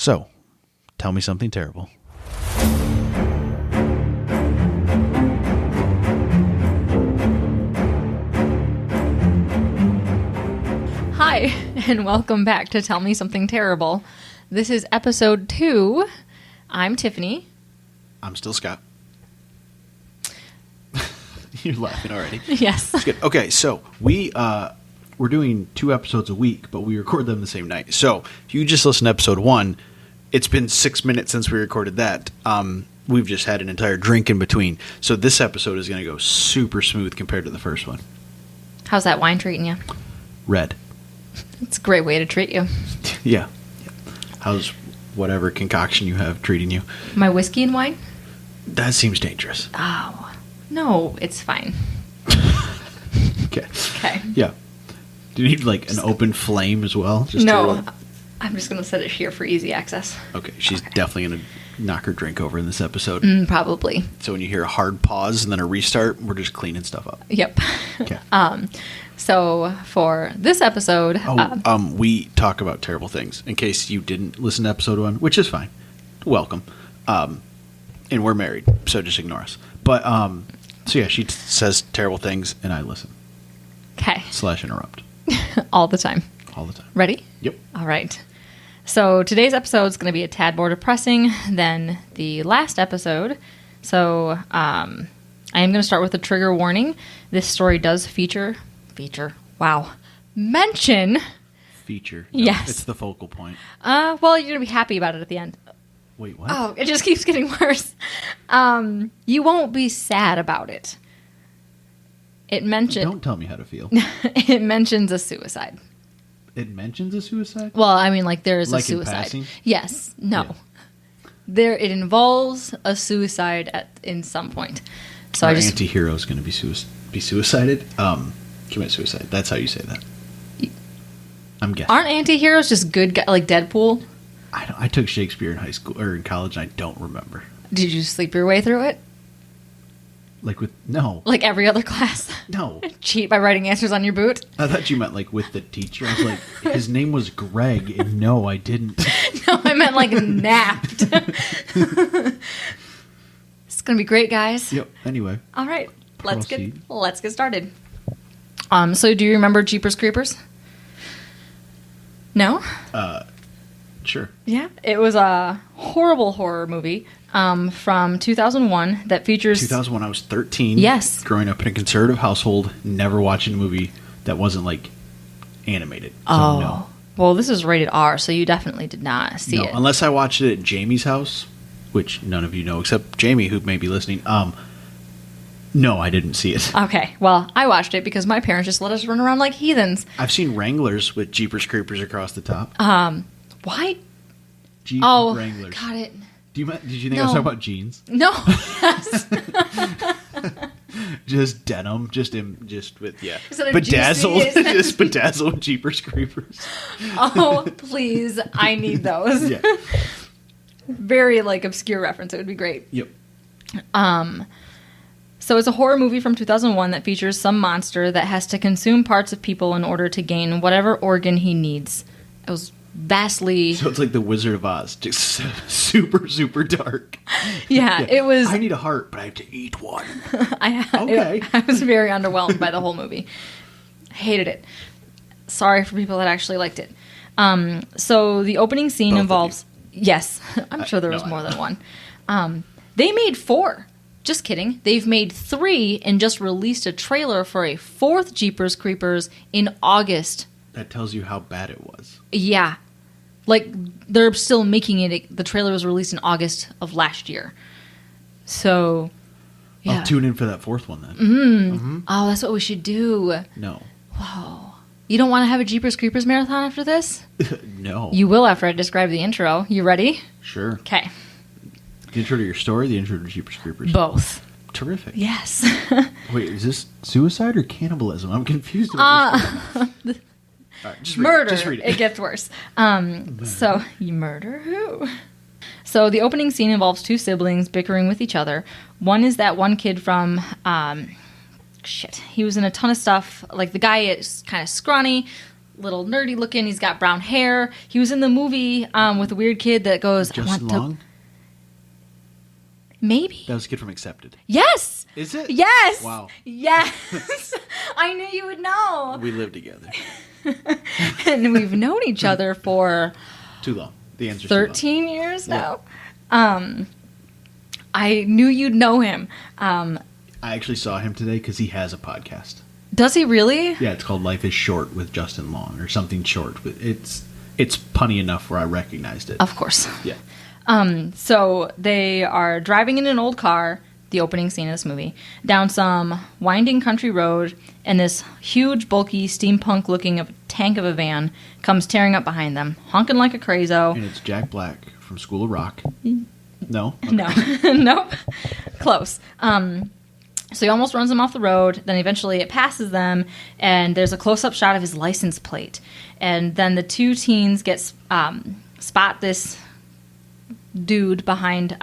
So, tell me something terrible. Hi, and welcome back to Tell Me Something Terrible. This is episode 2. I'm Tiffany. I'm still Scott. You're laughing already. Yes. That's good. Okay, so we're doing 2 episodes a week, but we record them the same night. So if you just listen to episode 1, it's been 6 minutes since we recorded that. We've just had an entire drink in between. So this episode is going to go super smooth compared to the first one. How's that wine treating you? Red. It's a great way to treat you. Yeah. How's whatever concoction you have treating you? My whiskey and wine? That seems dangerous. Oh, no, it's fine. Okay. Okay. Yeah. Do you need like an open flame as well? No, I'm just going to set it here for easy access. Okay, she's definitely going to knock her drink over in this episode. Probably. So when you hear a hard pause and then a restart, we're just cleaning stuff up. Yep. Okay. So for this episode... we talk about terrible things. In case you didn't listen to episode 1, which is fine. Welcome. And we're married, so just ignore us. But, so yeah, she says terrible things, and I listen. Okay. / interrupt. All the time. All the time. Ready? Yep. All right. So today's episode is going to be a tad more depressing than the last episode. So I am going to start with a trigger warning. This story does mention. Feature. No, yes. It's the focal point. Well, you're going to be happy about it at the end. Wait, what? Oh, it just keeps getting worse. You won't be sad about it. It mentions. Don't tell me how to feel. It mentions a suicide. It mentions a suicide? Well, I mean, like, there is like a suicide. In passing? Yes. No. Yeah. It involves a suicide in some point. So Our anti-hero is going to be suicided? Commit suicide. That's how you say that. I'm guessing. Aren't anti-heroes just good guys, like Deadpool? I took Shakespeare in high school or in college, and I don't remember. Did you sleep your way through it? No. Like every other class? No. Cheat by writing answers on your boot? I thought you meant like with the teacher. I was like, his name was Greg, and no, I didn't. No, I meant like napped. It's going to be great, guys. Yep. Anyway. All right. Let's get started. Proceed. So do you remember Jeepers Creepers? No? Sure. Yeah. It was a horrible horror movie from 2001 that features... 2001, I was 13. Yes. Growing up in a conservative household, never watching a movie that wasn't, like, animated. So, no. Well, this is rated R, so you definitely did not see it. Unless I watched it at Jamie's house, which none of you know except Jamie, who may be listening. No, I didn't see it. Okay. Well, I watched it because my parents just let us run around like heathens. I've seen Wranglers with Jeepers Creepers across the top. Why? Jeep Wranglers. Got it. Did you think I was talking about jeans? No. Yes. Just denim, just with bedazzled, just bedazzled Jeepers Creepers. Oh, please! I need those. Yeah. Very like obscure reference. It would be great. Yep. So it's a horror movie from 2001 that features some monster that has to consume parts of people in order to gain whatever organ he needs. It was vastly... So it's like the Wizard of Oz, just super, super dark. Yeah, it was... I need a heart, but I have to eat one. Okay. I was very underwhelmed by the whole movie. I hated it. Sorry for people that actually liked it. So the opening scene involves... Yes, I'm sure there was more than one. They made 4. Just kidding. They've made 3 and just released a trailer for a 4th Jeepers Creepers in August. That tells you how bad it was. Yeah. Like, they're still making it. The trailer was released in August of last year. So, yeah. I'll tune in for that 4th one then. Mm-hmm. Oh, that's what we should do. No. Whoa. You don't want to have a Jeepers Creepers marathon after this? No. You will after I describe the intro. You ready? Sure. Okay. The intro to your story, the intro to Jeepers Creepers? Both. Terrific. Yes. Wait, is this suicide or cannibalism? I'm confused about this. All right, murder. Just read it. It gets worse. So, you murder who? So, the opening scene involves 2 siblings bickering with each other. One is that one kid from... he was in a ton of stuff. Like, the guy is kind of scrawny, little nerdy looking. He's got brown hair. He was in the movie with a weird kid that goes, Justin Long? Maybe. That was a kid from Accepted. Yes! Is it? Yes! Wow. Yes! I knew you would know. We live together. And we've known each other for... Too long. The answer's 13 years now. I knew you'd know him. I actually saw him today because he has a podcast. Does he really? Yeah, it's called Life is Short with Justin Long or something short. But it's punny enough where I recognized it. Of course. Yeah. So they are driving in an old car, the opening scene of this movie, down some winding country road, and this huge, bulky, steampunk-looking tank of a van comes tearing up behind them, honking like a crazo. And it's Jack Black from School of Rock. No? Okay. No. Nope. Close. So he almost runs them off the road. Then eventually it passes them, and there's a close-up shot of his license plate. And then the two teens spot this dude behind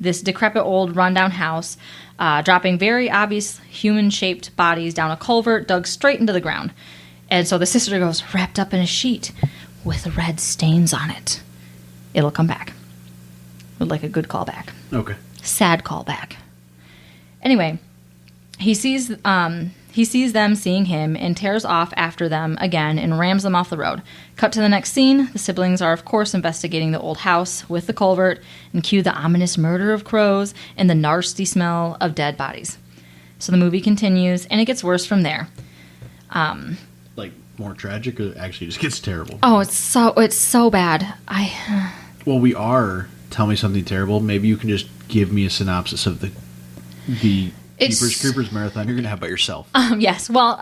this decrepit old rundown house, dropping very obvious human-shaped bodies down a culvert dug straight into the ground. And so the sister goes, wrapped up in a sheet with red stains on it. It'll come back. Like a good callback. Okay. Sad callback. Anyway, he sees them seeing him and tears off after them again and rams them off the road. Cut to the next scene. The siblings are, of course, investigating the old house with the culvert, and cue the ominous murder of crows and the nasty smell of dead bodies. So the movie continues, and it gets worse from there. Like more tragic, or actually just gets terrible? Oh, it's so bad. Well, we are. Tell me something terrible. Maybe you can just give me a synopsis of the Jeepers Creepers marathon you're going to have by yourself. Yes. Well,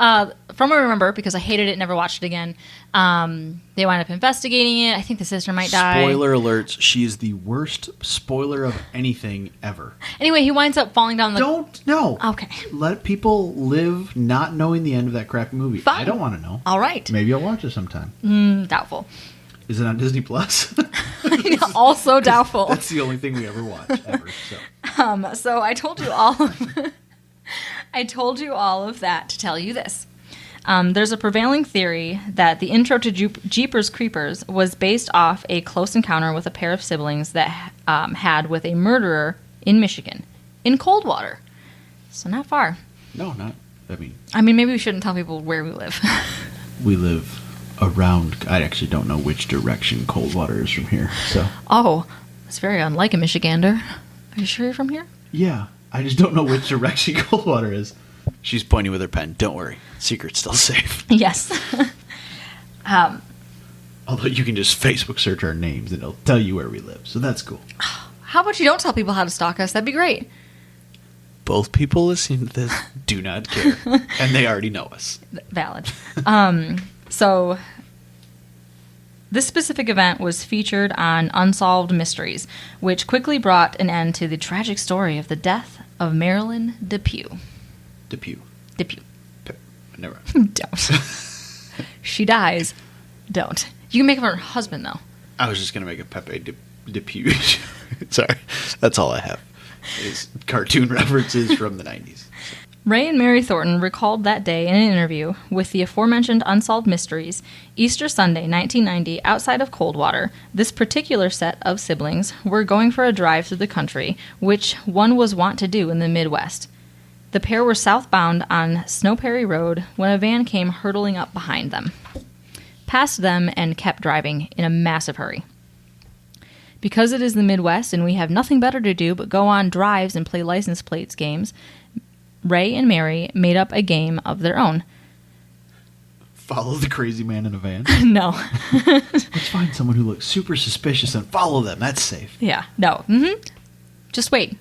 from what I remember, because I hated it and never watched it again, they wind up investigating it. I think the sister might die. Spoiler alerts. She is the worst spoiler of anything ever. Anyway, he winds up falling down the... No. Okay. Let people live not knowing the end of that crappy movie. Fine. I don't want to know. All right. Maybe I'll watch it sometime. Doubtful. Is it on Disney Plus? Also doubtful. That's the only thing we ever watch, ever. So, so I told you all of that to tell you this. There's a prevailing theory that the intro to Jeepers Creepers was based off a close encounter with a pair of siblings that had with a murderer in Michigan, in Coldwater. So not far. No, not. I mean, maybe we shouldn't tell people where we live. We live around. I actually don't know which direction Coldwater is from here. So. Oh, it's very unlike a Michigander. Are you sure you're from here? Yeah, I just don't know which direction Coldwater is. She's pointing with her pen. Don't worry. Secret's still safe. Yes. Although you can just Facebook search our names and it'll tell you where we live. So that's cool. How about you don't tell people how to stalk us? That'd be great. Both people listening to this do not care. And they already know us. Valid. So this specific event was featured on Unsolved Mysteries, which quickly brought an end to the tragic story of the death of Marilyn Depew. Depew. Never mind. Don't. She dies. Don't. You can make her husband, though. I was just going to make a Pepe Depew. Sorry. That's all I have. Is cartoon references from the 90s. Ray and Mary Thornton recalled that day in an interview with the aforementioned Unsolved Mysteries, Easter Sunday, 1990, outside of Coldwater. This particular set of siblings were going for a drive through the country, which one was wont to do in the Midwest. The pair were southbound on Snow Prairie Road when a van came hurtling up behind them, passed them, and kept driving in a massive hurry. Because it is the Midwest and we have nothing better to do but go on drives and play license plates games, Ray and Mary made up a game of their own. Follow the crazy man in a van? No. Let's find someone who looks super suspicious and follow them. That's safe. Yeah. No. Mm-hmm. Just wait.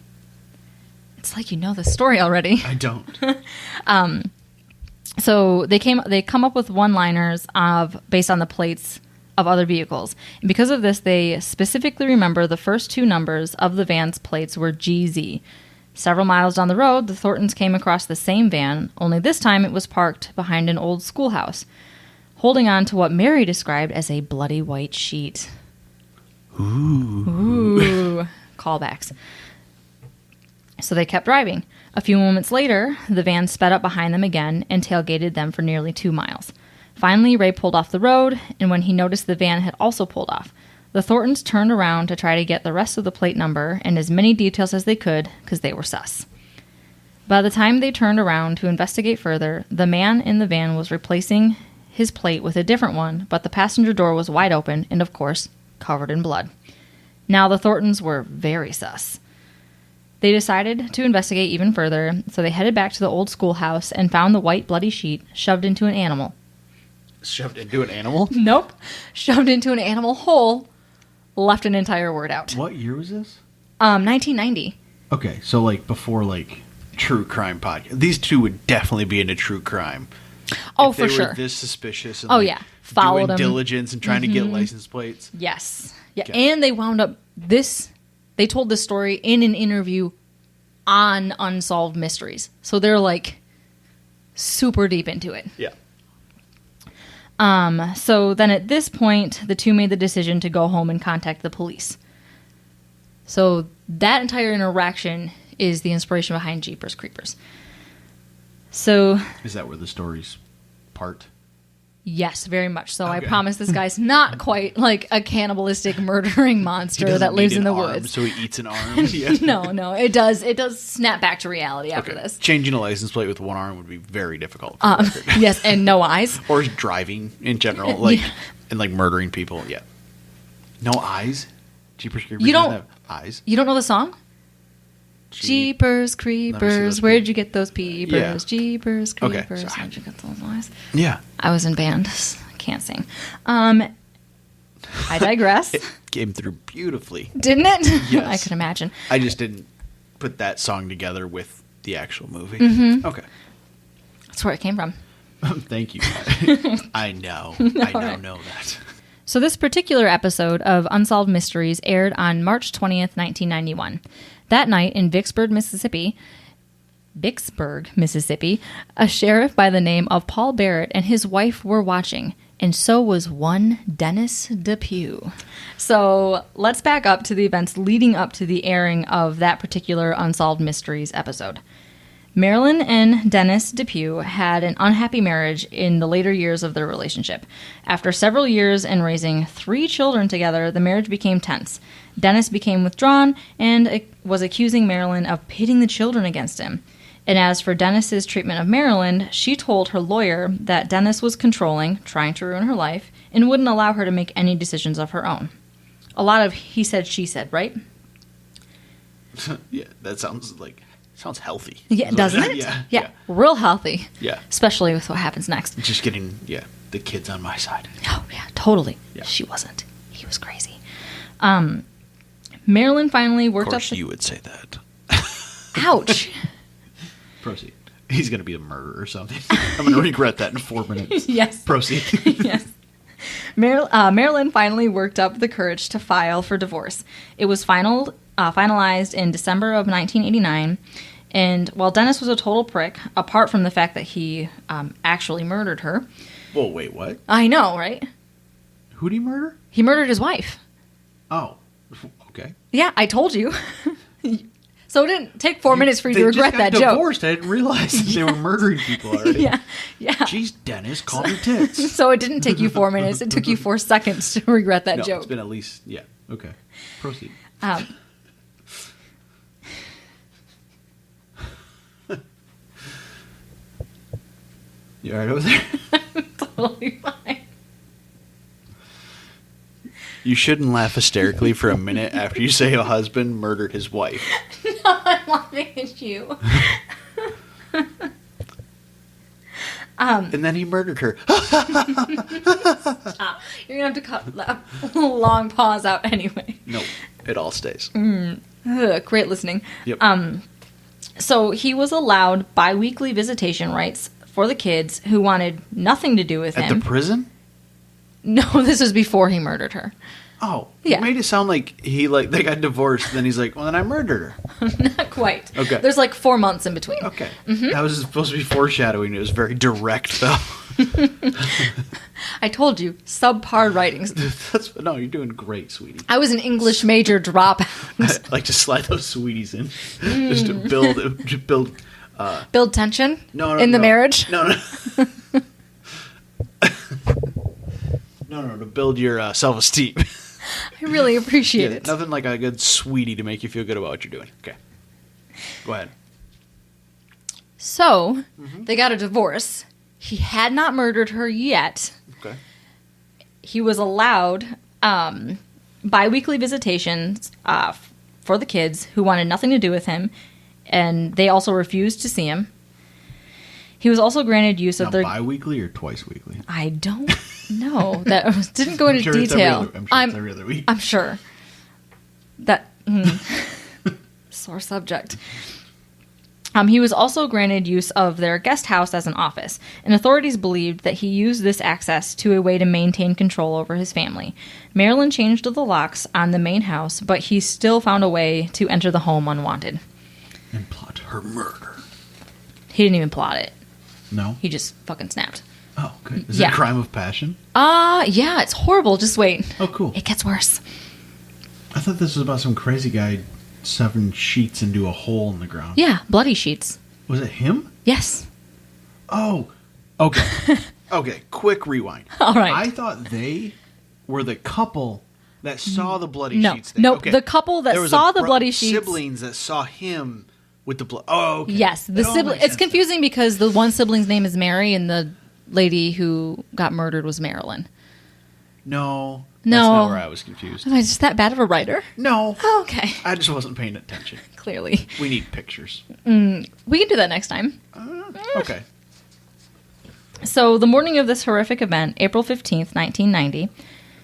It's like you know the story already. I don't. So they come up with one-liners based on the plates of other vehicles. And because of this, they specifically remember the first two numbers of the van's plates were GZ. Several miles down the road, the Thorntons came across the same van, only this time it was parked behind an old schoolhouse, holding on to what Mary described as a bloody white sheet. Ooh. Callbacks. So they kept driving. A few moments later, the van sped up behind them again and tailgated them for nearly 2 miles. Finally, Ray pulled off the road, and when he noticed the van had also pulled off, the Thorntons turned around to try to get the rest of the plate number and as many details as they could because they were sus. By the time they turned around to investigate further, the man in the van was replacing his plate with a different one, but the passenger door was wide open and, of course, covered in blood. Now the Thorntons were very sus. They decided to investigate even further, so they headed back to the old schoolhouse and found the white bloody sheet shoved into an animal. Shoved into an animal? Nope. Shoved into an animal hole, left an entire word out. What year was this? 1990. Okay, so like before like true crime podcast. These two would definitely be into true crime. Oh, if for they sure. were this suspicious and Followed doing them. diligence and trying to get license plates. Yes. Yeah, Okay. and they wound up they told this story in an interview on Unsolved Mysteries. So they're like super deep into it. Yeah. So then at this point, the two made the decision to go home and contact the police. So that entire interaction is the inspiration behind Jeepers Creepers. So... Is that where the stories part? Yes, very much so. Okay. I promise this guy's not quite like a cannibalistic murdering monster that lives in the woods. So he eats an arm? Yeah. No. It does snap back to reality after this. Changing a license plate with one arm would be very difficult. For the record. Yes, and no eyes. Or driving in general, and like murdering people. Yeah. No eyes? Jeepers Creepers doesn't have eyes? You don't know the song? Jeepers Creepers, where'd you get those peepers? Yeah. Jeepers Okay, Creepers, sorry. where'd you get those eyes? Yeah. I was in band. Can't sing. I digress. It came through beautifully. Didn't it? Yes. I could imagine. I just didn't put that song together with the actual movie. Mm-hmm. Okay. That's where it came from. Thank you. I know. I now know that. So this particular episode of Unsolved Mysteries aired on March 20th, 1991. That night in Vicksburg, Mississippi, a sheriff by the name of Paul Barrett and his wife were watching, and so was one Dennis Depew. So let's back up to the events leading up to the airing of that particular Unsolved Mysteries episode. Marilyn and Dennis Depew had an unhappy marriage in the later years of their relationship. After several years and raising 3 children together, the marriage became tense. Dennis became withdrawn and was accusing Marilyn of pitting the children against him. And as for Dennis's treatment of Marilyn, she told her lawyer that Dennis was controlling, trying to ruin her life, and wouldn't allow her to make any decisions of her own. A lot of he said, she said, right? Yeah, that sounds healthy. Yeah, doesn't it? Yeah. Real healthy. Yeah. Especially with what happens next. Just getting, the kids on my side. Oh, yeah, totally. Yeah. She wasn't. He was crazy. Marilyn finally worked Of up... course you would say that. Ouch. Proceed. He's going to be a murderer or something. I'm going to regret that in 4 minutes. Yes. Proceed. Yes. Marilyn finally worked up the courage to file for divorce. It was finalized in December of 1989, and while Dennis was a total prick, apart from the fact that he actually murdered her... Whoa, wait, what? I know, right? Who did he murder? He murdered his wife. Oh, okay. Yeah, I told you. So it didn't take 4 minutes for you to regret that They just got joke. divorced. I didn't realize they were murdering people already. Yeah. Jeez, Dennis, calm your tits. So it didn't take you 4 minutes. It took you 4 seconds to regret that No, joke. it's been at least, okay. Proceed. You all right over there? Totally fine. You shouldn't laugh hysterically for a minute after you say a husband murdered his wife. No, I'm laughing at you. And then he murdered her. Stop. You're going to have to cut that long pause out anyway. No, it all stays. Ugh, great listening. Yep. So he was allowed bi-weekly visitation rights for the kids who wanted nothing to do with At him. the prison? No, this was before he murdered her. Oh, Yeah. You made it sound like they got divorced, and then he's like, well, then I murdered her. Not quite. Okay. There's like 4 months in between. Okay. That was supposed to be foreshadowing. It was very direct, though. I told you, subpar writings. No, you're doing great, sweetie. I was an English major dropout. I like to slide those sweeties in. Just to build Build tension no, in the no. marriage. No. No, to build your self-esteem. I really appreciate it. Nothing like a good sweetie to make you feel good about what you're doing. Okay. Go ahead. So, they got a divorce. He had not murdered her yet. Okay. He was allowed bi-weekly visitations for the kids who wanted nothing to do with him, and they also refused to see him. He was also granted use of their... bi-weekly or twice weekly? I don't know. That didn't go into detail. I'm sure it's every other week. I'm sure. That... sore subject. He was also granted use of their guest house as an office, and authorities believed that he used this access to a way to maintain control over his family. Marilyn changed the locks on the main house, but he still found a way to enter the home unwanted. And plot her murder. He didn't even plot it. No? He just fucking snapped. Oh, good. Is it a crime of passion? Yeah, it's horrible. Just wait. Oh, cool. It gets worse. I thought this was about some crazy guy 7 sheets into a hole in the ground. Yeah, bloody sheets. Was it him? Yes. Oh, okay. Okay, quick rewind. All right. I thought they were the couple that saw the bloody sheets. No, okay. the couple that saw the bloody sheets. Siblings that saw him with the blood. Oh, okay. Yes, the sibling. It's confusing because the one sibling's name is Mary and the lady who got murdered was Marilyn. No. That's not where I was confused. Am I just that bad of a writer? No. Oh, okay. I just wasn't paying attention. Clearly. We need pictures. We can do that next time. Okay. So, the morning of this horrific event, April 15th, 1990,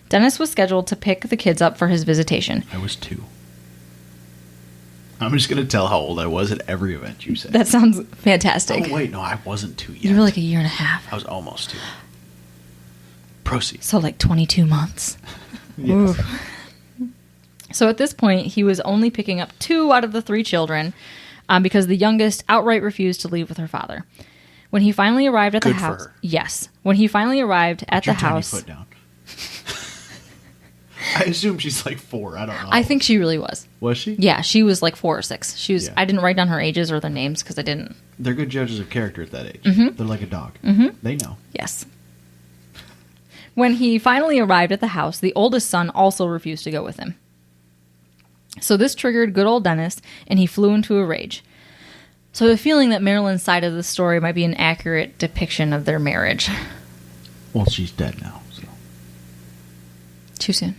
Dennis was scheduled to pick the kids up for his visitation. I was 2. I'm just going to tell how old I was at every event you said. That sounds fantastic. Oh, wait, no, I wasn't 2 yet. You were like a year and a half. I was almost 2. Proceed. So, like 22 months. Yes. So, at this point, he was only picking up 2 out of the 3 children because the youngest outright refused to leave with her father. When he finally arrived at the house... For her. Yes. When he finally arrived at the tiny house... foot down. I assume she's like 4. I don't know. I think she really was. Was she? Yeah, she was like 4 or 6. She was. Yeah. I didn't write down her ages or their names because I didn't. They're good judges of character at that age. They're like a dog. They know. Yes. When he finally arrived at the house, the oldest son also refused to go with him. So this triggered good old Dennis, and he flew into a rage. So I have a feeling that Marilyn's side of the story might be an accurate depiction of their marriage. Well, she's dead now, so. Too soon.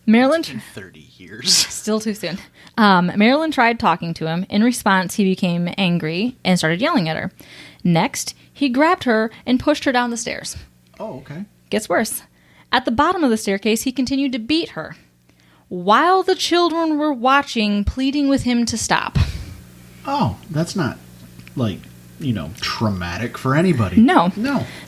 Marilyn... 30 years. Still too soon. Marilyn tried talking to him. In response, he became angry and started yelling at her. Next, he grabbed her and pushed her down the stairs. Oh, okay. Gets worse. At the bottom of the staircase, he continued to beat her, while the children were watching, pleading with him to stop. Oh, that's not, like, traumatic for anybody. No.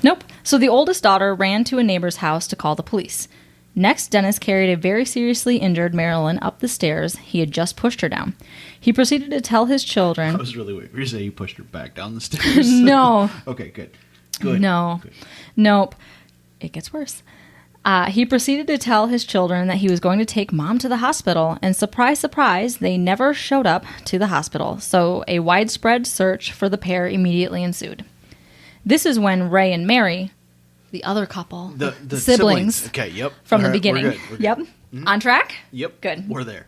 Nope. So the oldest daughter ran to a neighbor's house to call the police. Next, Dennis carried a very seriously injured Marilyn up the stairs he had just pushed her down. He proceeded to tell his children... I was really waiting for you to say you pushed her back down the stairs. No. Okay, good. Good. No. Good. Nope. It gets worse. He proceeded to tell his children that he was going to take Mom to the hospital, and surprise, surprise, they never showed up to the hospital, so a widespread search for the pair immediately ensued. This is when Ray and Mary, the other couple, the siblings, okay, yep, from the beginning, we're good. Yep, on track? Yep, good. We're there.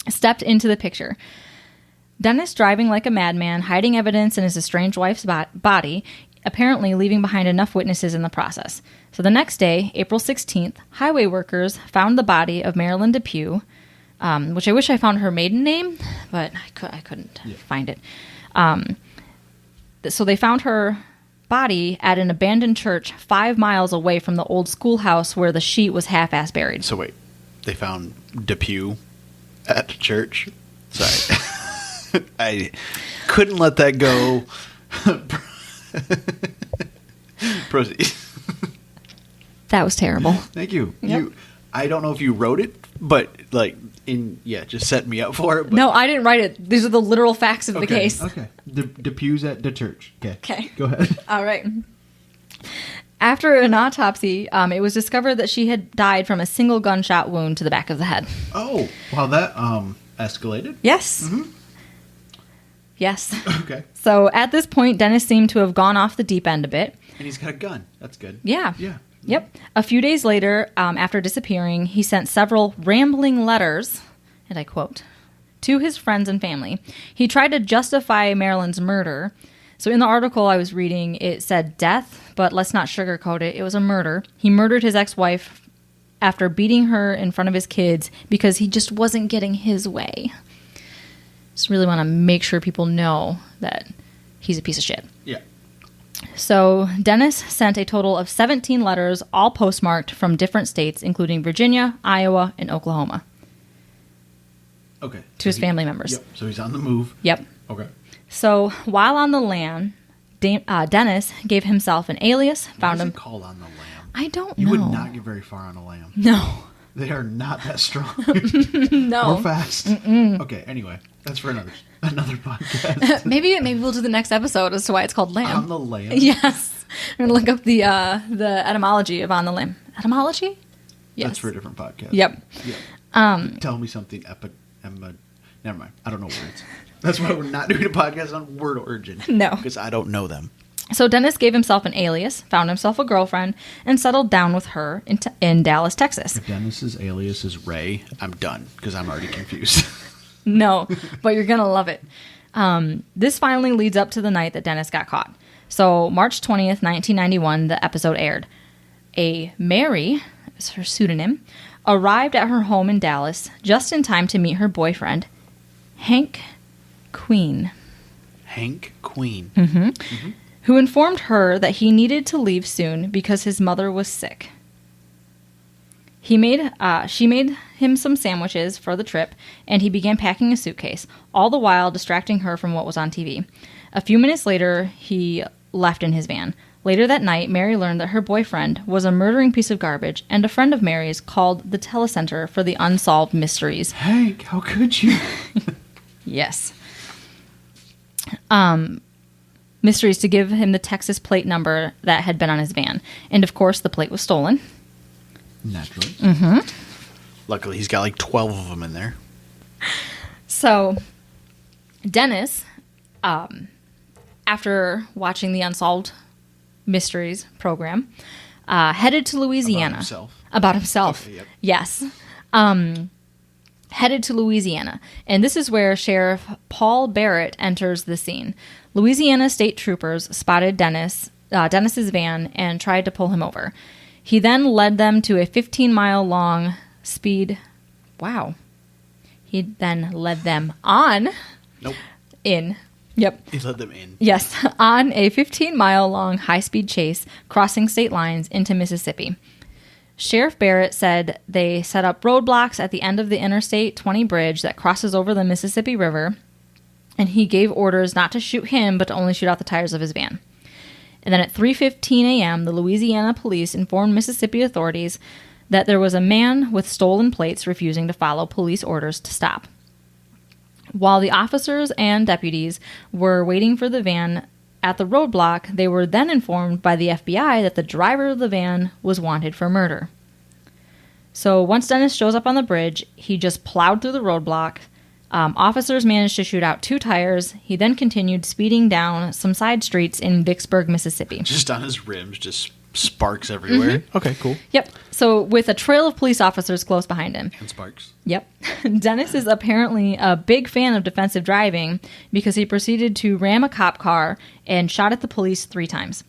Stepped into the picture. Dennis driving like a madman, hiding evidence in his estranged wife's body, apparently leaving behind enough witnesses in the process. So the next day, April 16th, highway workers found the body of Marilyn Depew, which I wish I found her maiden name, but I couldn't find it. So they found her body at an abandoned church 5 miles away from the old schoolhouse where the sheet was half-ass buried. So wait, they found Depew at the church? Sorry. I couldn't let that go. Proceed. That was terrible. Thank you. Yep. I don't know if you wrote it, but just set me up for it. But. No, I didn't write it. These are the literal facts of the case. Okay. Depew's at the church. Okay. Go ahead. All right. After an autopsy, it was discovered that she had died from a single gunshot wound to the back of the head. Oh, wow, that escalated? Yes. Mm-hmm. Yes. Okay. So at this point, Dennis seemed to have gone off the deep end a bit. And he's got a gun. That's good. Yeah. Yeah. Yep. A few days later, after disappearing, he sent several rambling letters, and I quote, to his friends and family. He tried to justify Marilyn's murder. So in the article I was reading, it said death, but let's not sugarcoat it. It was a murder. He murdered his ex-wife after beating her in front of his kids because he just wasn't getting his way. Just really want to make sure people know that he's a piece of shit. Yeah. So Dennis sent a total of 17 letters, all postmarked from different states, including Virginia, Iowa, and Oklahoma. Okay. To his family members. Yep. So he's on the move. Yep. Okay. So while on the lam, Dennis gave himself an alias. Found him called on the lam. I don't know. You would not get very far on a lamb. No. They are not that strong. No. Or fast. Mm-mm. Okay. Anyway, that's for another podcast. maybe we'll do the next episode as to why it's called lamb. On the lamb. Yes. I'm gonna look up the etymology of on the lamb. Etymology? Yes. That's for a different podcast. Yep. Tell me something. Never mind. I don't know words. That's why we're not doing a podcast on word origin. No. Because I don't know them. So Dennis gave himself an alias, found himself a girlfriend, and settled down with her in Dallas, Texas. If Dennis's alias is Ray, I'm done because I'm already confused. No, but you're going to love it. This finally leads up to the night that Dennis got caught. So March 20th, 1991, the episode aired. A Mary, is her pseudonym, arrived at her home in Dallas just in time to meet her boyfriend, Hank Queen. Hank Queen. Mm-hmm. Mm-hmm. Who informed her that he needed to leave soon because his mother was sick. She made him some sandwiches for the trip, and he began packing a suitcase, all the while distracting her from what was on TV. A few minutes later, he left in his van. Later that night, Mary learned that her boyfriend was a murdering piece of garbage, and a friend of Mary's called the telecenter for the unsolved mysteries. Hank, how could you? Yes. Mysteries to give him the Texas plate number that had been on his van. And, of course, the plate was stolen. Naturally. Mm-hmm. Luckily, he's got like 12 of them in there. So, Dennis, after watching the Unsolved Mysteries program, headed to Louisiana. About himself. Okay, yep. Yes. Headed to Louisiana. And this is where Sheriff Paul Barrett enters the scene. Louisiana state troopers spotted Dennis's van and tried to pull him over. He then led them to a 15-mile long speed... Wow. He then led them on... Nope. In. Yep. He led them in. Yes. On a 15-mile long high-speed chase crossing state lines into Mississippi. Sheriff Barrett said they set up roadblocks at the end of the Interstate 20 bridge that crosses over the Mississippi River, and he gave orders not to shoot him, but to only shoot out the tires of his van. And then at 3:15 a.m., the Louisiana police informed Mississippi authorities that there was a man with stolen plates refusing to follow police orders to stop. While the officers and deputies were waiting for the van at the roadblock, they were then informed by the FBI that the driver of the van was wanted for murder. So once Dennis shows up on the bridge, he just plowed through the roadblock. Officers managed to shoot out 2 tires. He then continued speeding down some side streets in Vicksburg, Mississippi. Just on his rims, just sparks everywhere. Mm-hmm. Okay, cool. Yep. So with a trail of police officers close behind him. And sparks. Yep. Dennis is apparently a big fan of defensive driving because he proceeded to ram a cop car and shot at the police 3 times.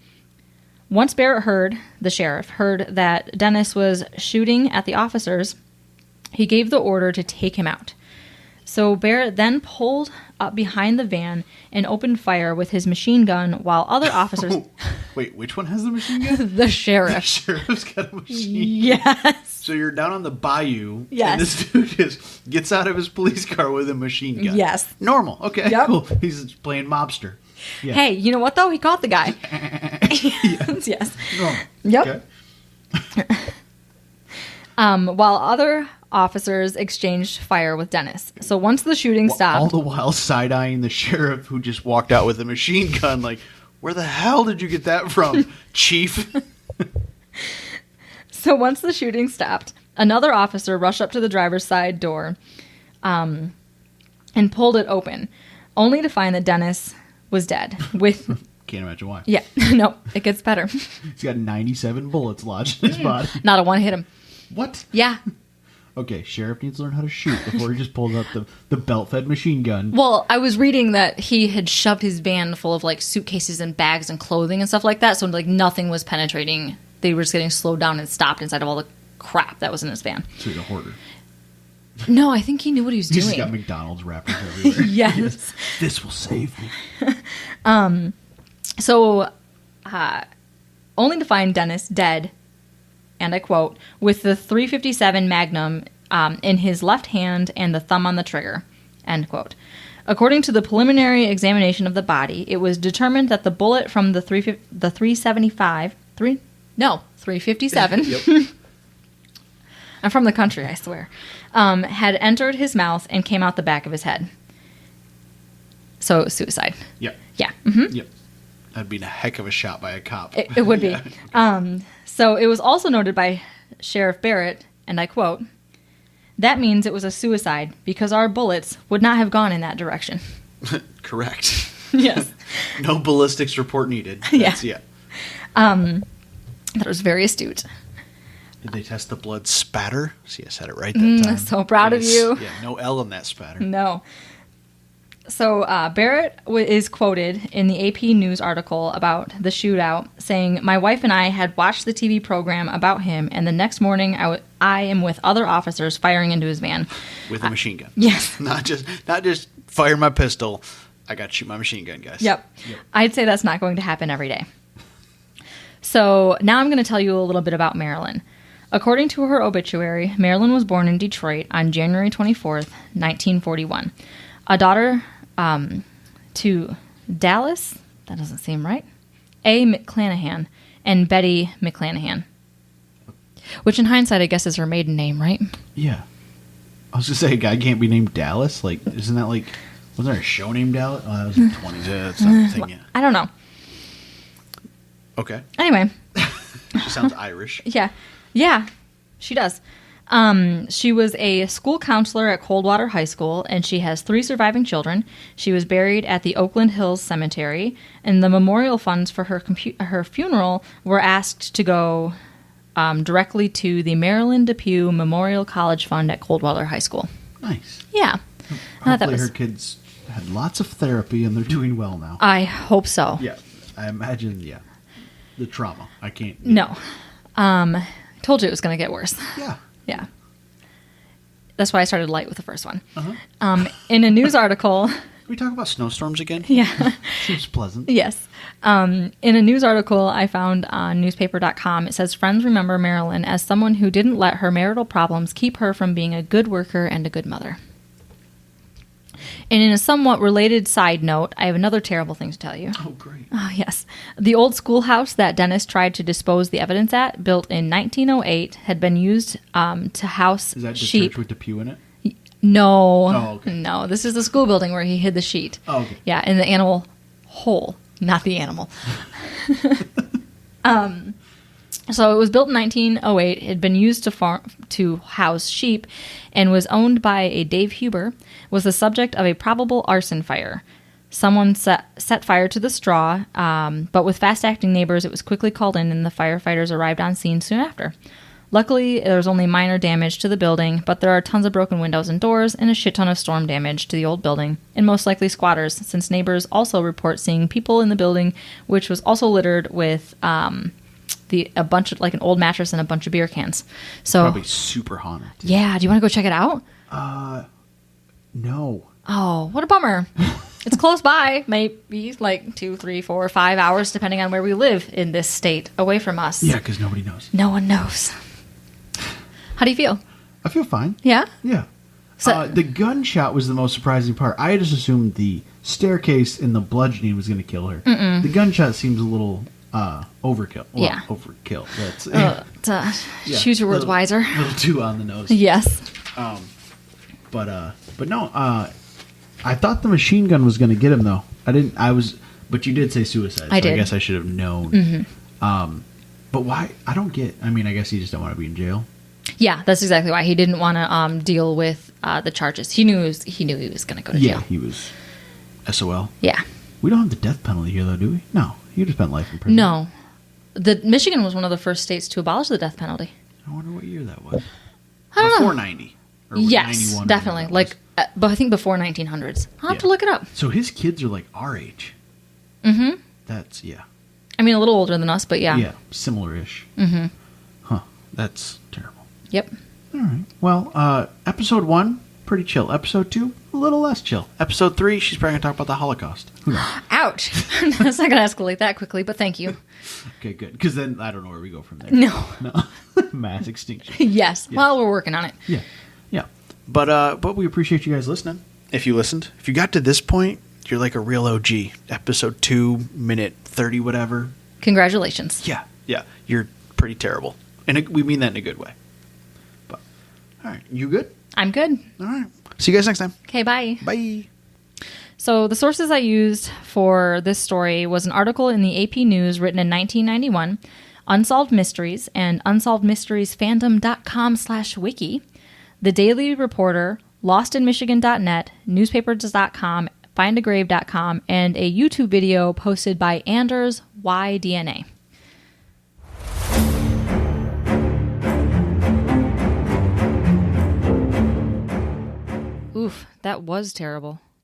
Once Barrett the sheriff heard that Dennis was shooting at the officers, he gave the order to take him out. So Barrett then pulled up behind the van and opened fire with his machine gun while other officers... Wait, which one has the machine gun? The sheriff. The sheriff's got a machine gun. Yes. So you're down on the bayou, yes. And this dude just gets out of his police car with a machine gun. Yes. Normal. Okay, yep. Cool. He's playing mobster. Yeah. Hey, you know what, though? He caught the guy. Yes. Normal. Yep. Okay. While other officers exchanged fire with Dennis. So once the shooting stopped... All the while side-eyeing the sheriff who just walked out with a machine gun, like, where the hell did you get that from, chief? So once the shooting stopped, another officer rushed up to the driver's side door and pulled it open, only to find that Dennis was dead, with Can't imagine why. Yeah. No, it gets better. He's got 97 bullets lodged in his body. Not a one hit him. What? Yeah. Okay, sheriff needs to learn how to shoot before he just pulls out the belt-fed machine gun. Well, I was reading that he had shoved his van full of like suitcases and bags and clothing and stuff like that, so like nothing was penetrating. They were just getting slowed down and stopped inside of all the crap that was in his van. So he's a hoarder. No, I think he knew what he was doing. He's got McDonald's wrappers everywhere. Yes. This will save me. So, only to find Dennis dead, and I quote, with the .357 Magnum in his left hand and the thumb on the trigger, end quote. According to the preliminary examination of the body, it was determined that the bullet from the 357. Yep. I'm from the country, I swear. Had entered his mouth and came out the back of his head. So it was suicide. Yep. Yeah. Mm-hmm. Yep. That'd be a heck of a shot by a cop. It would be. So it was also noted by Sheriff Barrett, and I quote, "That means it was a suicide because our bullets would not have gone in that direction." Correct. Yes. No ballistics report needed. Yeah. Yeah. That was very astute. Did they test the blood spatter? See, I said it right that time. So proud of you. Yeah, no L in that spatter. No. So Barrett is quoted in the AP News article about the shootout, saying, "My wife and I had watched the TV program about him, and the next morning I am with other officers firing into his van." With a machine gun. Yes. Not just fire my pistol. I got to shoot my machine gun, guys. Yep. I'd say that's not going to happen every day. So now I'm going to tell you a little bit about Marilyn. According to her obituary, Marilyn was born in Detroit on January 24th, 1941. A daughter to Dallas, that doesn't seem right, A. McClanahan, and Betty McClanahan. Which in hindsight, I guess, is her maiden name, right? Yeah. I was going to say, a guy can't be named Dallas? Like, isn't that like, wasn't there a show named Dallas? Oh, that was in the 20s. That's not the thing yet. I don't know. Okay. Anyway. She sounds Irish. Yeah, she does. She was a school counselor at Coldwater High School, and she has 3 surviving children. She was buried at the Oakland Hills Cemetery, and the memorial funds for her funeral were asked to go directly to the Marilyn Depew Memorial College Fund at Coldwater High School. Nice. Yeah. Hopefully her kids had lots of therapy and they're doing well now. I hope so. Yeah. I imagine, yeah. The trauma. I can't. No. I told you it was going to get worse. Yeah. Yeah. That's why I started light with the first one. Uh-huh. In a news article... Can we talk about snowstorms again? Yeah. Seems pleasant. Yes. In a news article I found on newspaper.com, it says, "Friends remember Marilyn as someone who didn't let her marital problems keep her from being a good worker and a good mother." And in a somewhat related side note, I have another terrible thing to tell you. Oh, great. Oh, yes. The old schoolhouse that Dennis tried to dispose the evidence at, built in 1908, had been used to house Is that the sheep. church with the pew in it? No. Oh, okay. No, this is the school building where he hid the sheet. Oh, okay. Yeah, in the animal hole, not the animal. So it was built in 1908. It had been used to house sheep and was owned by a Dave Huber, was the subject of a probable arson fire. Someone set fire to the straw, but with fast-acting neighbors, it was quickly called in and the firefighters arrived on scene soon after. Luckily, there was only minor damage to the building, but there are tons of broken windows and doors and a shit ton of storm damage to the old building, and most likely squatters, since neighbors also report seeing people in the building, which was also littered with a bunch of, like, an old mattress and a bunch of beer cans. So Probably super haunted. Yeah, do you want to go check it out? No. Oh, what a bummer. It's close by, maybe like 2, 3, 4, 5 hours, depending on where we live in this state, away from us. Yeah, because nobody knows. No one knows. How do you feel? I feel fine. Yeah? Yeah. So, The gunshot was the most surprising part. I just assumed the staircase and the bludgeoning was going to kill her. Mm-mm. The gunshot seems a little overkill. Well, Yeah. overkill. That's choose your words wiser. A little too on the nose. Yes. But no. I thought the machine gun was going to get him though. But you did say suicide. I did. I guess I should have known. Mm-hmm. But why? I don't get. I mean, I guess he just don't want to be in jail. Yeah, that's exactly why. He didn't want to deal with the charges. He knew he was going to go to jail. Yeah, he was SOL. Yeah. We don't have the death penalty here, though, do we? No. You just spent life in prison. No. Michigan was one of the first states to abolish the death penalty. I wonder what year that was. I don't know. Before 90. Or Yes, 91 definitely. Like, but I think before 1900s. I'll have to look it up. So his kids are like our age. Mm-hmm. That's, yeah. I mean, a little older than us, but yeah. Yeah, similar-ish. Mm-hmm. Huh. That's terrible. Yep. All right. Well, episode 1, pretty chill. Episode 2, a little less chill. Episode 3, she's probably going to talk about the Holocaust. Who knows? Ouch. That's not going to escalate that quickly, but thank you. Okay, good. Because then I don't know where we go from there. No. Mass extinction. Yes. Well, we're working on it. Yeah. Yeah. But we appreciate you guys listening. If you listened. If you got to this point, you're like a real OG. Episode 2, minute 30, whatever. Congratulations. Yeah. Yeah. You're pretty terrible. And we mean that in a good way. But, all right. You good? I'm good. All right. See you guys next time. Okay, bye. Bye. So the sources I used for this story was an article in the AP News written in 1991, Unsolved Mysteries, and unsolvedmysteriesfandom.com/wiki, The Daily Reporter, lostinmichigan.net, newspapers.com, findagrave.com, and a YouTube video posted by Anders YDNA. Oof, that was terrible.